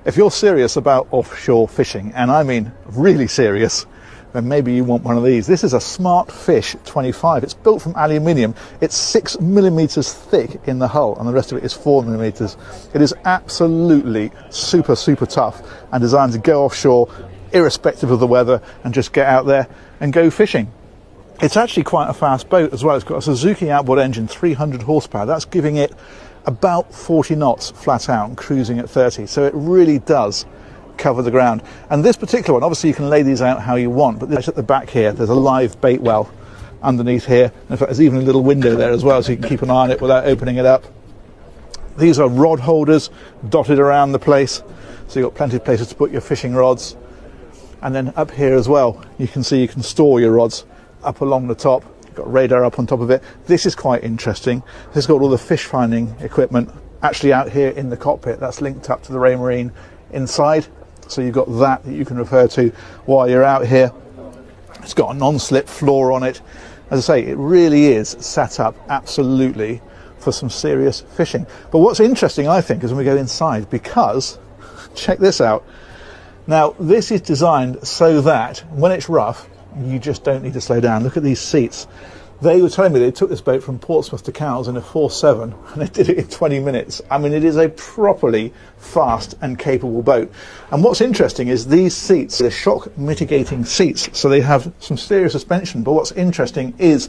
If you're serious about offshore fishing, and I mean really serious, then maybe you want one of these. This is a Smart Fish 25. It's built from aluminium. It's 6 millimeters thick in the hull, and the rest of it is 4 millimeters. It is absolutely super, super tough and designed to go offshore, irrespective of the weather, and just get out there and go fishing. It's actually quite a fast boat as well. It's got a Suzuki outboard engine, 300 horsepower. That's giving it about 40 knots flat out and cruising at 30. So it really does cover the ground. And this particular one, obviously you can lay these out how you want, but this at the back here, there's a live bait well underneath here. In fact, there's even a little window there as well, so you can keep an eye on it without opening it up. These are rod holders dotted around the place, so you've got plenty of places to put your fishing rods. And then up here as well, you can see you can store your rods up along the top. You've got radar up on top of it. This is quite interesting. This has got all the fish finding equipment actually out here in the cockpit. That's linked up to the Raymarine inside. So you've got that you can refer to while you're out here. It's got a non-slip floor on it. As I say, it really is set up absolutely for some serious fishing. But what's interesting, I think, is when we go inside, because check this out. Now, this is designed so that when it's rough, you just don't need to slow down. Look at these seats. They were telling me they took this boat from Portsmouth to Cowes in a 4.7 and they did it in 20 minutes. I mean, it is a properly fast and capable boat. And what's interesting is these seats, they're shock mitigating seats, so they have some stereo suspension. But what's interesting is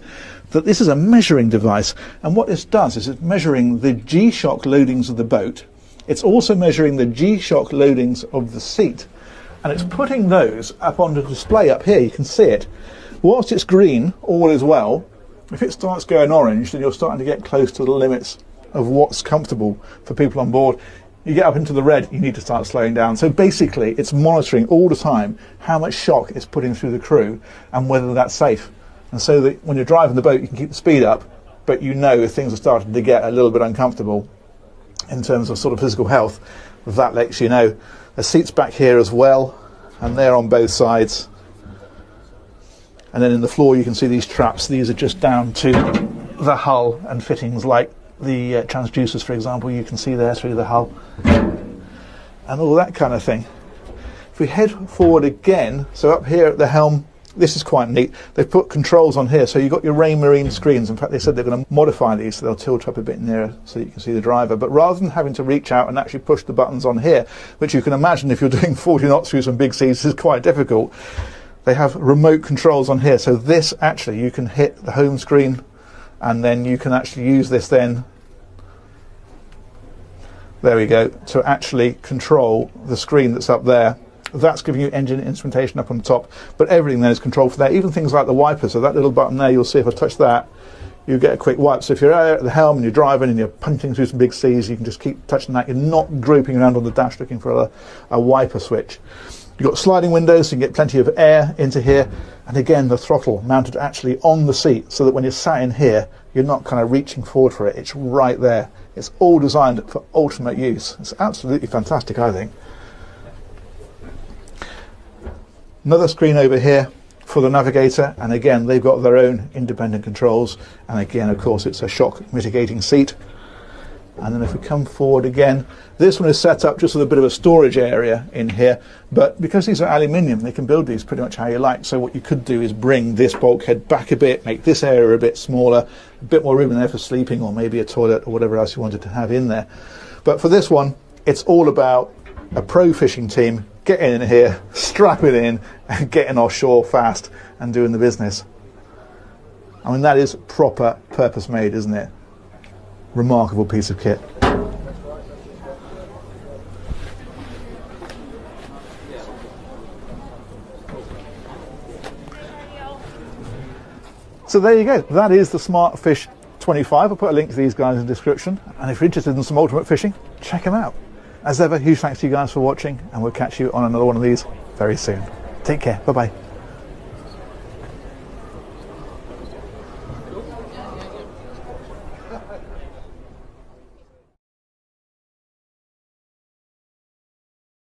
that this is a measuring device, and what this does is it's measuring the G-shock loadings of the boat. It's also measuring the G-shock loadings of the seat, and it's putting those up on the display up here. You can see it. Whilst it's green, all is well. If it starts going orange, then you're starting to get close to the limits of what's comfortable for people on board. You get up into the red, you need to start slowing down. So basically, it's monitoring all the time how much shock it's putting through the crew and whether that's safe. And so that when you're driving the boat, you can keep the speed up, but you know if things are starting to get a little bit uncomfortable in terms of sort of physical health, that lets you know. There's seats back here as well, and they're on both sides. And then in the floor you can see these traps. These are just down to the hull and fittings, like the transducers, for example, you can see there through the hull. And all that kind of thing. If we head forward again, so up here at the helm, this is quite neat. They've put controls on here, so you've got your Raymarine screens. In fact, they said they're going to modify these so they'll tilt up a bit nearer so you can see the driver. But rather than having to reach out and actually push the buttons on here, which you can imagine if you're doing 40 knots through some big seas is quite difficult, they have remote controls on here. So this actually, you can hit the home screen and then you can actually use this then, there we go, to actually control the screen that's up there. That's giving you engine instrumentation up on the top, but everything then is controlled from there, even things like the wiper. So that little button there, you'll see if I touch that, you get a quick wipe. So if you're out at the helm and you're driving and you're punting through some big seas, you can just keep touching that. You're not groping around on the dash looking for a wiper switch. You've got sliding windows, so you can get plenty of air into here. And again, the throttle mounted actually on the seat, so that when you're sat in here, you're not kind of reaching forward for it. It's right there. It's all designed for ultimate use. It's absolutely fantastic, I think. Another screen over here for the navigator, and again they've got their own independent controls, and again of course it's a shock mitigating seat. And then if we come forward again, this one is set up just with a bit of a storage area in here, but because these are aluminium, they can build these pretty much how you like. So what you could do is bring this bulkhead back a bit, make this area a bit smaller, a bit more room in there for sleeping, or maybe a toilet or whatever else you wanted to have in there. But for this one, it's all about a pro fishing team getting in here, strapping in and getting offshore fast and doing the business. I mean, that is proper purpose made, isn't it? Remarkable piece of kit. So there you go, that is the Smart Fish 25. I'll put a link to these guys in the description, and if you're interested in some ultimate fishing, check them out. As ever, huge thanks to you guys for watching, and we'll catch you on another one of these very soon. Take care, bye bye.